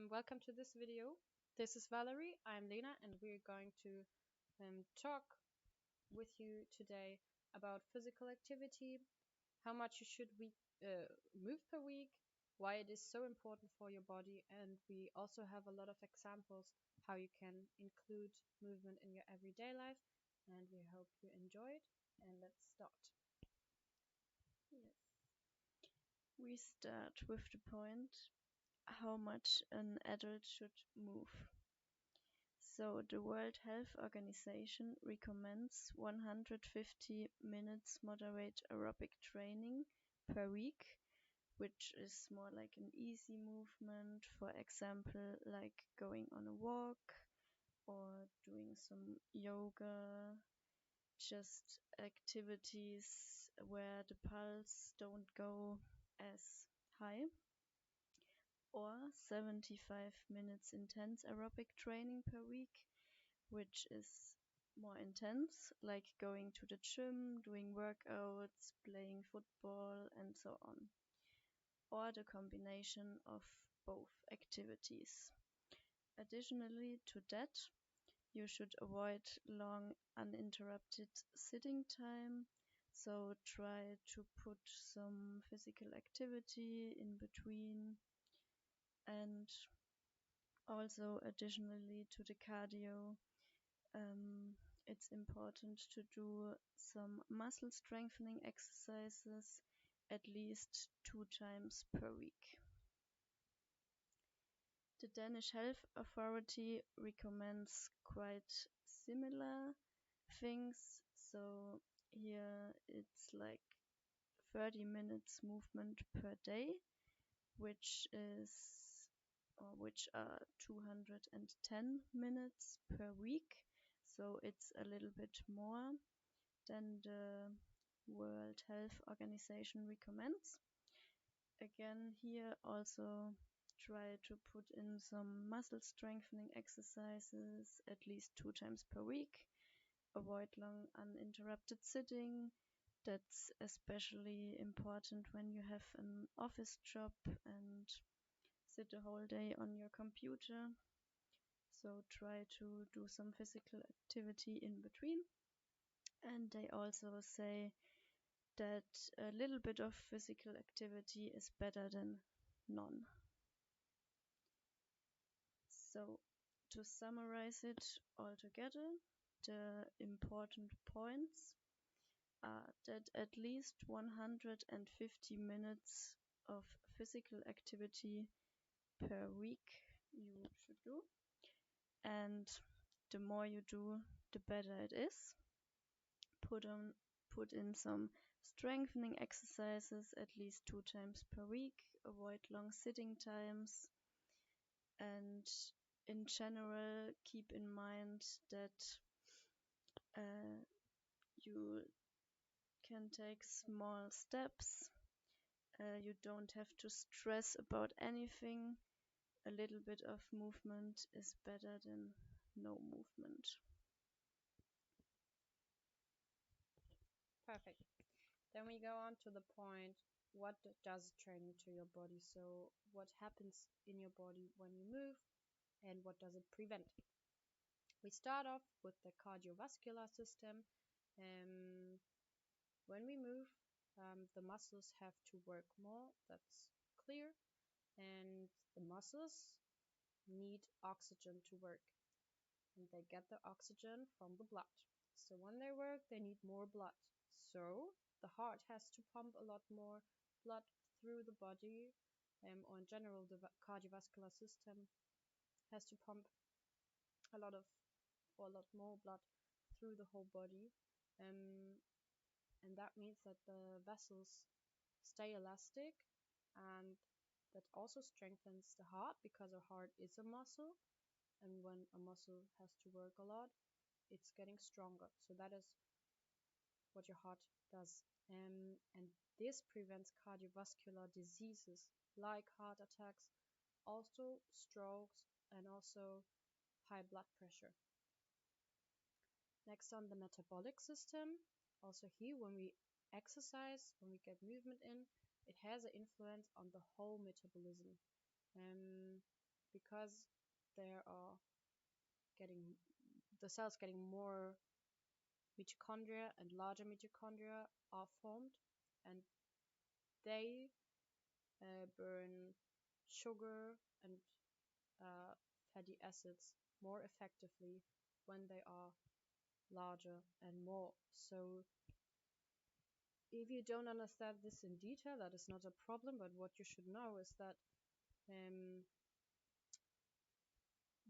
Welcome to this video. This is Valerie, I'm Lena, and we're going to talk with you today about physical activity, how much you should move per week, why it is so important for your body, and we also have a lot of examples how you can include movement in your everyday life, and we hope you enjoy it. And let's start. Yes. We start with the point how much an adult should move. So the World Health Organization recommends 150 minutes moderate aerobic training per week, which is more like an easy movement, for example, like going on a walk or doing some yoga, just activities where the pulse don't go as high, or 75 minutes intense aerobic training per week, which is more intense, like going to the gym, doing workouts, playing football, and so on, or the combination of both activities. Additionally to that, you should avoid long uninterrupted sitting time, so try to put some physical activity in between. And also additionally to the cardio, it's important to do some muscle strengthening exercises at least 2 times per week. The Danish Health Authority recommends quite similar things, so here it's like 30 minutes movement per day, which are 210 minutes per week, so it's a little bit more than the World Health Organization recommends. Again, here also try to put in some muscle strengthening exercises at least 2 times per week. Avoid long uninterrupted sitting. That's especially important when you have an office job and sit the whole day on your computer. So try to do some physical activity in between. And they also say that a little bit of physical activity is better than none. So to summarize it all together, the important points are that at least 150 minutes of physical activity per week you should do, and the more you do, the better it is. Put in some strengthening exercises at least 2 times per week. Avoid long sitting times, and in general keep in mind that you can take small steps. You don't have to stress about anything. A little bit of movement is better than no movement. Perfect. Then we go on to the point, what does training to your body? So what happens in your body when you move, and what does it prevent? We start off with the cardiovascular system. When we move, the muscles have to work more, that's clear, and the muscles need oxygen to work, and they get the oxygen from the blood. So when they work, they need more blood. So the heart has to pump a lot more blood through the body, or in general the cardiovascular system has to pump a lot more blood through the whole body, and that means that the vessels stay elastic, and that also strengthens the heart, because a heart is a muscle, and when a muscle has to work a lot, it's getting stronger. So that is what your heart does, and this prevents cardiovascular diseases like heart attacks, also strokes, and also high blood pressure. Next on the metabolic system, also here when we exercise, when we get movement in, it has an influence on the whole metabolism, because there are the cells getting more mitochondria, and larger mitochondria are formed, and they burn sugar and fatty acids more effectively when they are larger and more. So if you don't understand this in detail, that is not a problem, but what you should know is that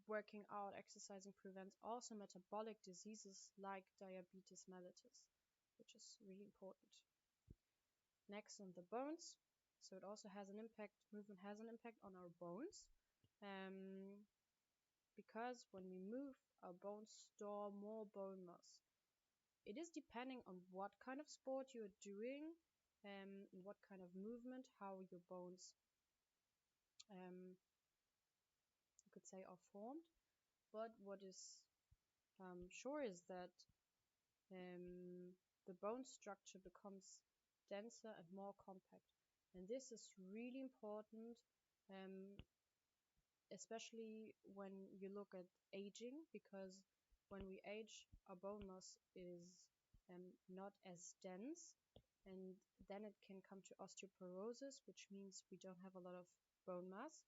working out, exercising prevents also metabolic diseases like diabetes mellitus, which is really important. Next, on the bones. So it also has an impact, movement has an impact on our bones, because when we move, our bones store more bone mass. It is depending on what kind of sport you're doing, what kind of movement, how your bones, you could say, are formed. But what is sure is that the bone structure becomes denser and more compact. And this is really important, especially when you look at aging, because when we age, our bone mass is not as dense, and then it can come to osteoporosis, which means we don't have a lot of bone mass.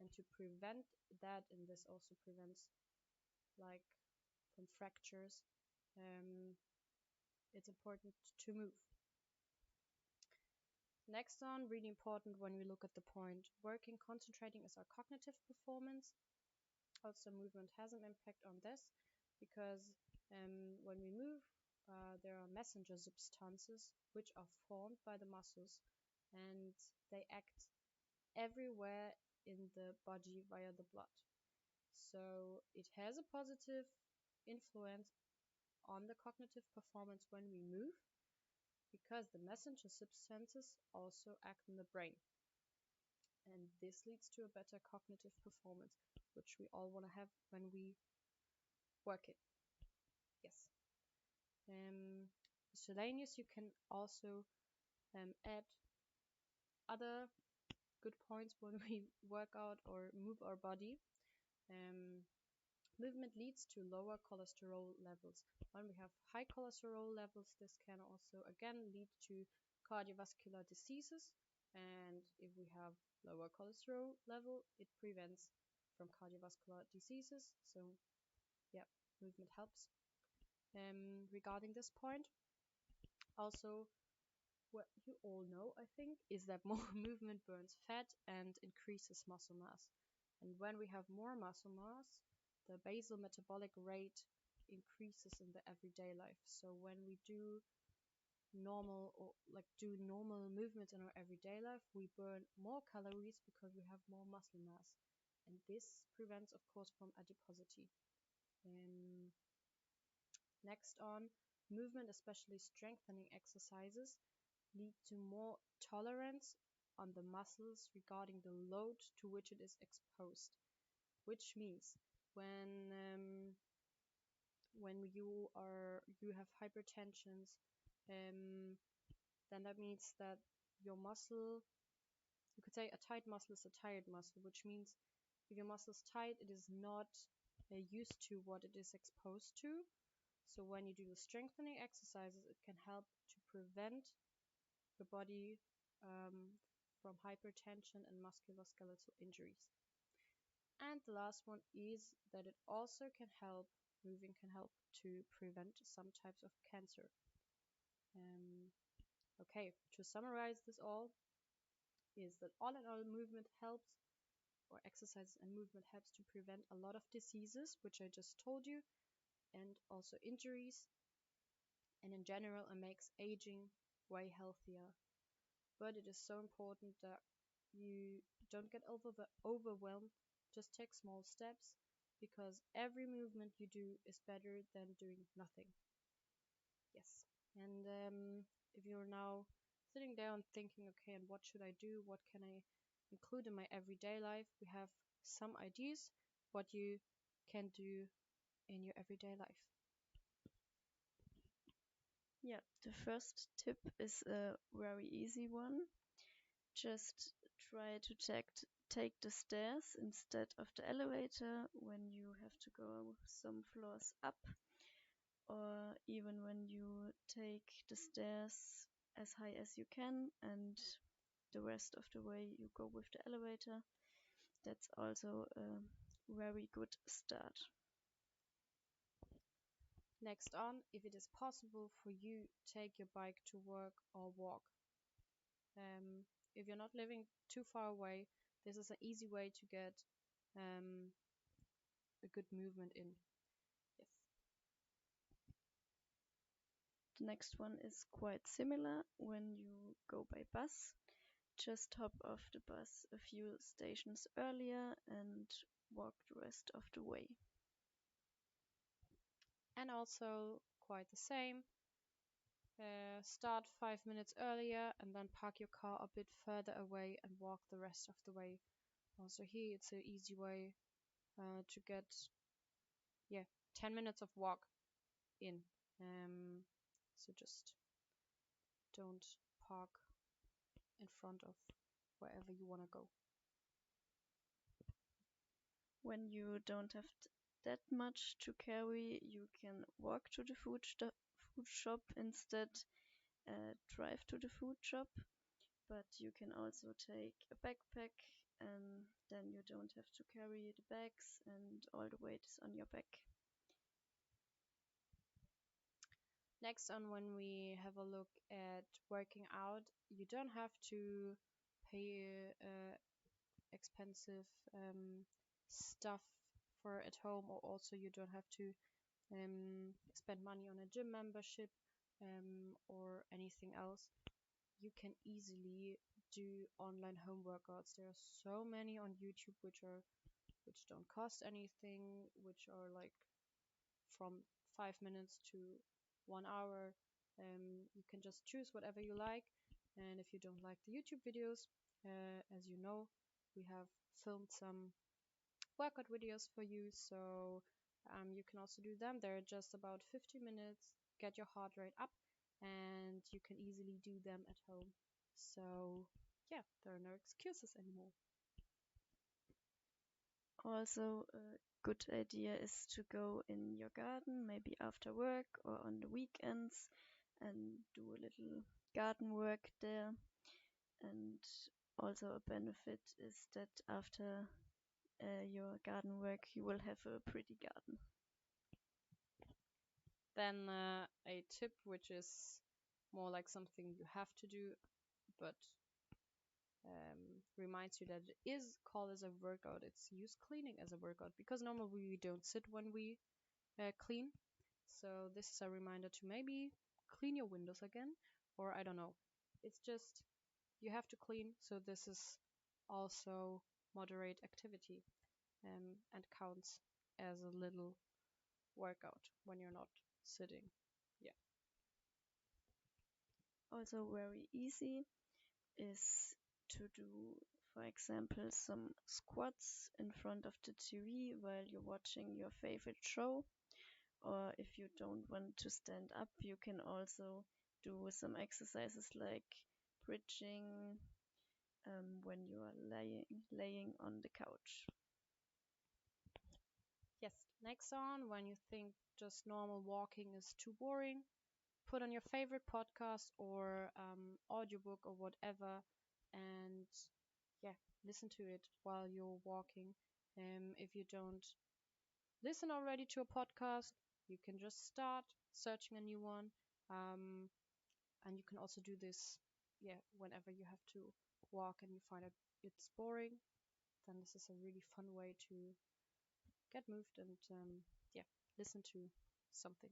And to prevent that, and this also prevents like from fractures, it's important to move. Next on, really important when we look at the point working, concentrating is our cognitive performance. Also, movement has an impact on this because when we move, there are messenger substances which are formed by the muscles, and they act everywhere in the body via the blood. So it has a positive influence on the cognitive performance when we move, because the messenger substances also act in the brain. And this leads to a better cognitive performance, which we all want to have when we work it. Yes. Miscellaneous, you can also add other good points when we work out or move our body. Movement leads to lower cholesterol levels. When we have high cholesterol levels, this can also again lead to cardiovascular diseases, and if we have lower cholesterol level, it prevents from cardiovascular diseases. So yeah, movement helps. Regarding this point, also what you all know, I think, is that more movement burns fat and increases muscle mass. And when we have more muscle mass, the basal metabolic rate increases in the everyday life. So when we do normal movements in our everyday life, we burn more calories because we have more muscle mass. And this prevents, of course, from adiposity. Next on, movement, especially strengthening exercises, lead to more tolerance on the muscles regarding the load to which it is exposed, which means when you have hypertensions, then that means that your muscle, you could say a tight muscle is a tired muscle, which means if your muscle is tight, it is not used to what it is exposed to. So when you do the strengthening exercises, it can help to prevent the body from hypertension and musculoskeletal injuries. And the last one is that it also moving can help to prevent some types of cancer. Okay, to summarize this all, is that all in all, movement helps, or exercise and movement helps to prevent a lot of diseases, which I just told you, and also injuries, and in general, it makes aging way healthier. But it is so important that you don't get overwhelmed. Just take small steps, because every movement you do is better than doing nothing. Yes. And if you're now sitting there and thinking, okay, and what should I do? What can I include in my everyday life? We have some ideas what you can do in your everyday life. Yeah, the first tip is a very easy one. Just try to take the stairs instead of the elevator when you have to go some floors up, or even when you take the stairs as high as you can and the rest of the way you go with the elevator. That's also a very good start. Next on, if it is possible for you, take your bike to work or walk. If you're not living too far away, this is an easy way to get a good movement in. Yes. The next one is quite similar. When you go by bus, just hop off the bus a few stations earlier and walk the rest of the way. And also quite the same. Start 5 minutes earlier and then park your car a bit further away and walk the rest of the way. Also here it's an easy way to get 10 minutes of walk in. So just don't park in front of wherever you want to go. When you don't have that much to carry, you can walk to the food shop instead, drive to the food shop, but you can also take a backpack and then you don't have to carry the bags and all the weight is on your back. Next on, when we have a look at working out, you don't have to pay expensive stuff for at home, or also you don't have to spend money on a gym membership or anything else. You can easily do online home workouts. There are so many on YouTube which don't cost anything, which are like from 5 minutes to 1 hour. You can just choose whatever you like, and if you don't like the YouTube videos, as you know, we have filmed some workout videos for you, so you can also do them. They're just about 50 minutes, get your heart rate up, and you can easily do them at home. So yeah, there are no excuses anymore. Also, a good idea is to go in your garden, maybe after work or on the weekends, and do a little garden work there. And also a benefit is that after your garden work, you will have a pretty garden. Then a tip which is more like something you have to do, but reminds you that it is called as a workout. It's use cleaning as a workout, because normally we don't sit when we clean. So this is a reminder to maybe clean your windows again, or I don't know. It's just you have to clean, so this is also moderate activity and counts as a little workout when you're not sitting. Yeah. Also very easy is to do, for example, some squats in front of the TV while you're watching your favorite show. Or if you don't want to stand up, you can also do some exercises like bridging when you are laying on the couch. Yes. Next on, when you think just normal walking is too boring, put on your favorite podcast or audiobook or whatever, and yeah, listen to it while you're walking. If you don't listen already to a podcast, you can just start searching a new one, and you can also do this, whenever you have to walk and you find it's boring. Then this is a really fun way to get moved and listen to something.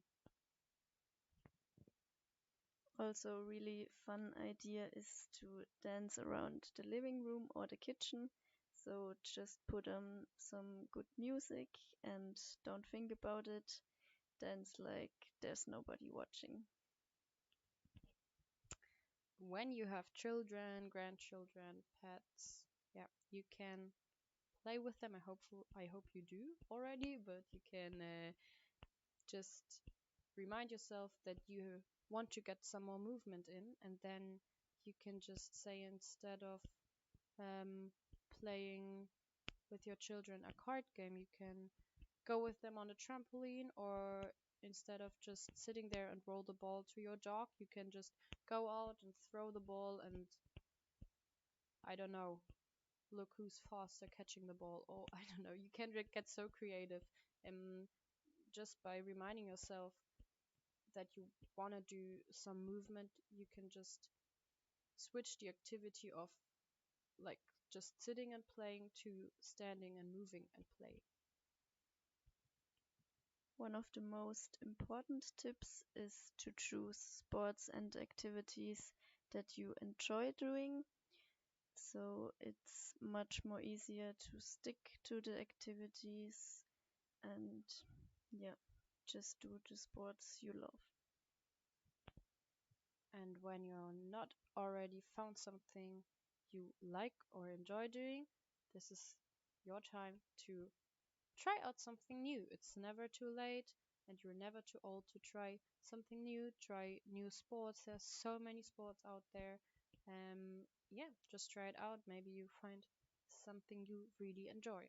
Also, really fun idea is to dance around the living room or the kitchen. So just put on some good music and don't think about it. Dance like there's nobody watching. When you have children, grandchildren, pets, yeah, you can play with them. I hope you do already, but you can just remind yourself that you want to get some more movement in, and then you can just say, instead of playing with your children a card game, you can go with them on a trampoline, or instead of just sitting there and roll the ball to your dog, you can just go out and throw the ball and, I don't know, look who's faster catching the ball, or I don't know, you can get so creative. Um, just by reminding yourself that you want to do some movement, you can just switch the activity of like just sitting and playing to standing and moving and play. One of the most important tips is to choose sports and activities that you enjoy doing. So it's much more easier to stick to the activities and yeah, just do the sports you love. And when you're not already found something you like or enjoy doing, this is your time to try out something new. It's never too late, and you're never too old to try something new. Try new sports. There's so many sports out there. Yeah, just try it out. Maybe you find something you really enjoy.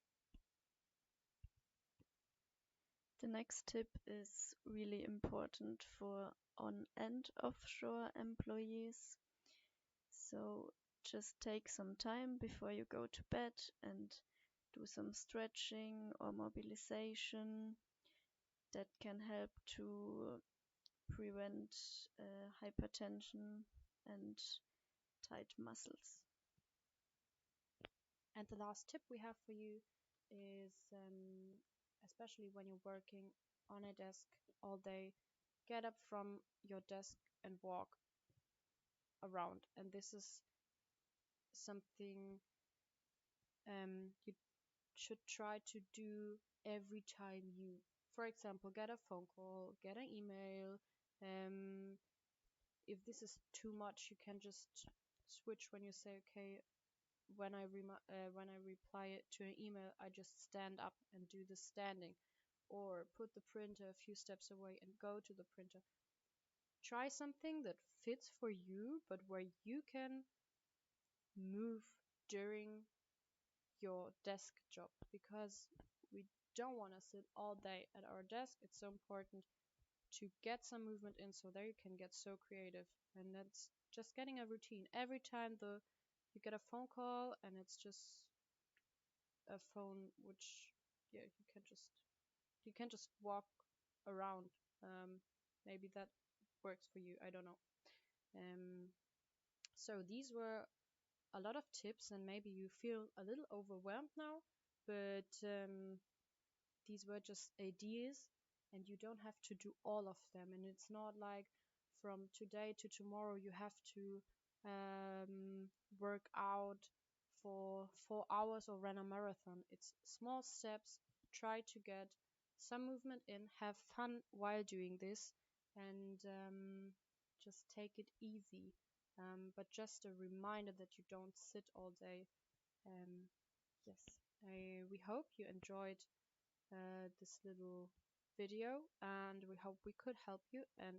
The next tip is really important for on and offshore employees. So just take some time before you go to bed and do some stretching or mobilization that can help to prevent hypertension and tight muscles. And the last tip we have for you is, especially when you're working on a desk all day, get up from your desk and walk around. And this is something you should try to do every time you, for example, get a phone call, get an email. Um, if this is too much, you can just switch when you say, okay, when when I reply it to an email, I just stand up and do the standing, or put the printer a few steps away and go to the printer. Try something that fits for you, but where you can move during your desk job, because we don't want to sit all day at our desk. It's so important to get some movement in, so there you can get so creative. And that's just getting a routine. Every time you get a phone call and it's just a phone, which, yeah, you can just walk around. Maybe that works for you, I don't know. um so these were a lot of tips, and maybe you feel a little overwhelmed now, but these were just ideas, and you don't have to do all of them. And it's not like from today to tomorrow you have to work out for 4 hours or run a marathon. It's small steps. Try to get some movement in, have fun while doing this, and just take it easy. But just a reminder that you don't sit all day. um, yes, we hope you enjoyed this little video, and we hope we could help you and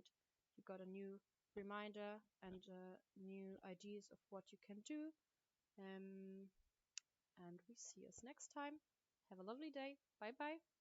you got a new reminder and new ideas of what you can do. Um, and we see us next time. Have a lovely day. Bye bye.